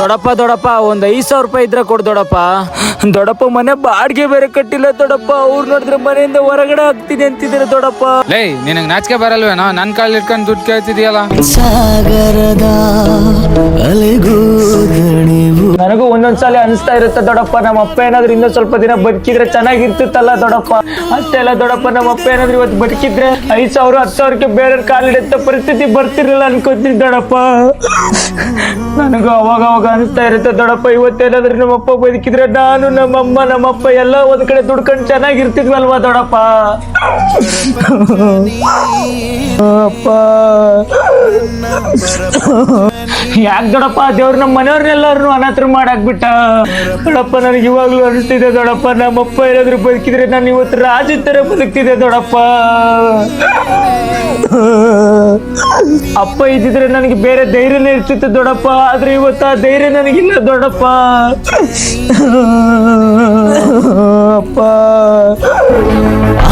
ದೊಡಪ್ಪ ಒಂದ್ 5,000 ರೂಪಾಯಿ ಇದ್ರೆ ಕೊಡ್ ದೊಡಪ್ಪ. ದೊಡಪ್ಪ ಮನೆ ಬಾಡಿಗೆ ಬೇರೆ ಕಟ್ಟಿಲ್ಲ ದೊಡಪ್ಪ. ಅವ್ರು ನೋಡಿದ್ರೆ ಮನೆಯಿಂದ ಹೊರಗಡೆ ಹಾಕ್ತೀನಿ ಅಂತಿದ್ರೆ ದೊಡಪ್ಪ. ಲೇ ನಿನಗ್ ನಾಚಿಕೆ ಬರಲ್ವೇನೋ ನನ್ ಕಾಲ್ ಇಟ್ಕೊಂಡು ದುಡ್ಡು ಕೇಳ್ತಿದ್ಯಲ್ಲ. ಸಾಗರದ ಅಲೆಗೂ ನನಗೂ ಒಂದೊಂದ್ಸಲ ಅನಿಸ್ತಾ ಇರುತ್ತೆ ದೊಡಪ್ಪ, ನಮ್ಮ ಅಪ್ಪ ಏನಾದ್ರು ಇನ್ನೂ ಸ್ವಲ್ಪ ದಿನ ಬದುಕಿದ್ರೆ ಚೆನ್ನಾಗಿರ್ತಿತ್ತಲ್ಲ ದೊಡಪ್ಪ. ಅಷ್ಟೇ ಅಲ್ಲ ದೊಡಪ್ಪ, ನಮ್ಮ ಅಪ್ಪ ಏನಾದ್ರು ಇವತ್ತು ಬದುಕಿದ್ರೆ 5,000 10,000ಕ್ಕೆ ಬೇರೆ ಕಾಲಿಡಂತ ಪರಿಸ್ಥಿತಿ ಬರ್ತಿರ್ಲಿಲ್ಲ ಅನ್ಕೋತೀನಿ ದೊಡಪ್ಪ. ನನಗೂ ಅವಾಗ ಅನಿಸ್ತಾ ಇರುತ್ತೆ ದೊಡಪ್ಪ, ಇವತ್ತೇನಾದ್ರೂ ನಮ್ಮಪ್ಪ ಬದುಕಿದ್ರೆ ನಾನು ನಮ್ಮಮ್ಮ ನಮ್ಮಪ್ಪ ಎಲ್ಲ ಒಂದ್ ಕಡೆ ದುಡ್ಕೊಂಡು ಚೆನ್ನಾಗಿರ್ತಿದ್ವಲ್ವಾ ದೊಡಪ್ಪ. ಅಪ್ಪ ಯಾಕೆ ದೊಡಪ್ಪ ದೇವ್ರು ನಮ್ಮ ಮನೆಯವ್ರನ್ನೆಲ್ಲರೂ ಅನಾಥರು ಮಾಡಾಕ್ಬಿಟ್ಟ ದೊಡಪ್ಪ. ನನಗೆ ಇವಾಗ್ಲೂ ಅನಿಸ್ತಿದೆ ದೊಡಪ್ಪ, ನಮ್ಮಪ್ಪ ಏನಾದ್ರು ಬದುಕಿದ್ರೆ ನಾನು ಇವತ್ತು ರಾಜ ತರ ಬದುಕ್ತಿದ್ದೆ ದೊಡಪ್ಪ. ಅಪ್ಪ ಇದ್ದಿದ್ರೆ ನನಗೆ ಬೇರೆ ಧೈರ್ಯನೇ ಇರ್ತಿತ್ತು ದೊಡಪ್ಪ, ಆದ್ರೆ ಇವತ್ತು ಆ ಧೈರ್ಯ ನನಗಿಲ್ಲ ದೊಡಪ್ಪ. ಅಪ್ಪ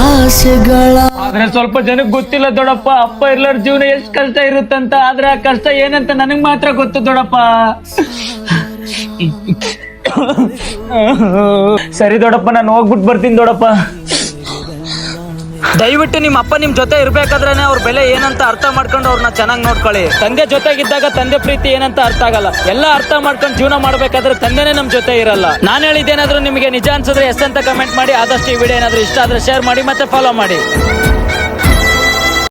ಆಸೆಗಳ ಆದ್ರೆ ಸ್ವಲ್ಪ ಜನಕ್ಕೆ ಗೊತ್ತಿಲ್ಲ ದೊಡಪ್ಪ, ಅಪ್ಪ ಎಲ್ಲರ ಜೀವನ ಎಷ್ಟು ಕಷ್ಟ ಇರುತ್ತಂತ. ಆದ್ರೆ ಆ ಕಷ್ಟ ಏನಂತ ನನಗ್ ಮಾತ್ರ ಗೊತ್ತು ದೊಡಪ್ಪ. ಸರಿ ದೊಡಪ್ಪ, ನಾನು ಹೋಗ್ಬಿಟ್ಟು ಬರ್ತೀನಿ ದೊಡಪ್ಪ. ದಯವಿಟ್ಟು ನಿಮ್ಮ ಅಪ್ಪ ನಿಮ್ ಜೊತೆ ಇರ್ಬೇಕಾದ್ರೆ ಅವ್ರ ಬೆಲೆ ಏನಂತ ಅರ್ಥ ಮಾಡ್ಕೊಂಡು ಅವ್ರನ್ನ ಚೆನ್ನಾಗಿ ನೋಡ್ಕೊಳ್ಳಿ. ತಂದೆ ಜೊತೆಗಿದ್ದಾಗ ತಂದೆ ಪ್ರೀತಿ ಏನಂತ ಅರ್ಥ ಆಗಲ್ಲ. ಎಲ್ಲ ಅರ್ಥ ಮಾಡ್ಕೊಂಡು ಜೀವನ ಮಾಡ್ಬೇಕಾದ್ರೆ ತಂದೆನೇ ನಮ್ ಜೊತೆ ಇರಲ್ಲ. ನಾನು ಹೇಳಿದ್ದೇನಾದ್ರೂ ನಿಮಗೆ ನಿಜ ಅನ್ಸಿದ್ರೆ ಎಸ್ ಅಂತ ಕಮೆಂಟ್ ಮಾಡಿ. ಆದಷ್ಟು ಈ ವಿಡಿಯೋ ಏನಾದ್ರೂ ಇಷ್ಟ ಆದ್ರೆ ಶೇರ್ ಮಾಡಿ ಮತ್ತೆ ಫಾಲೋ ಮಾಡಿ.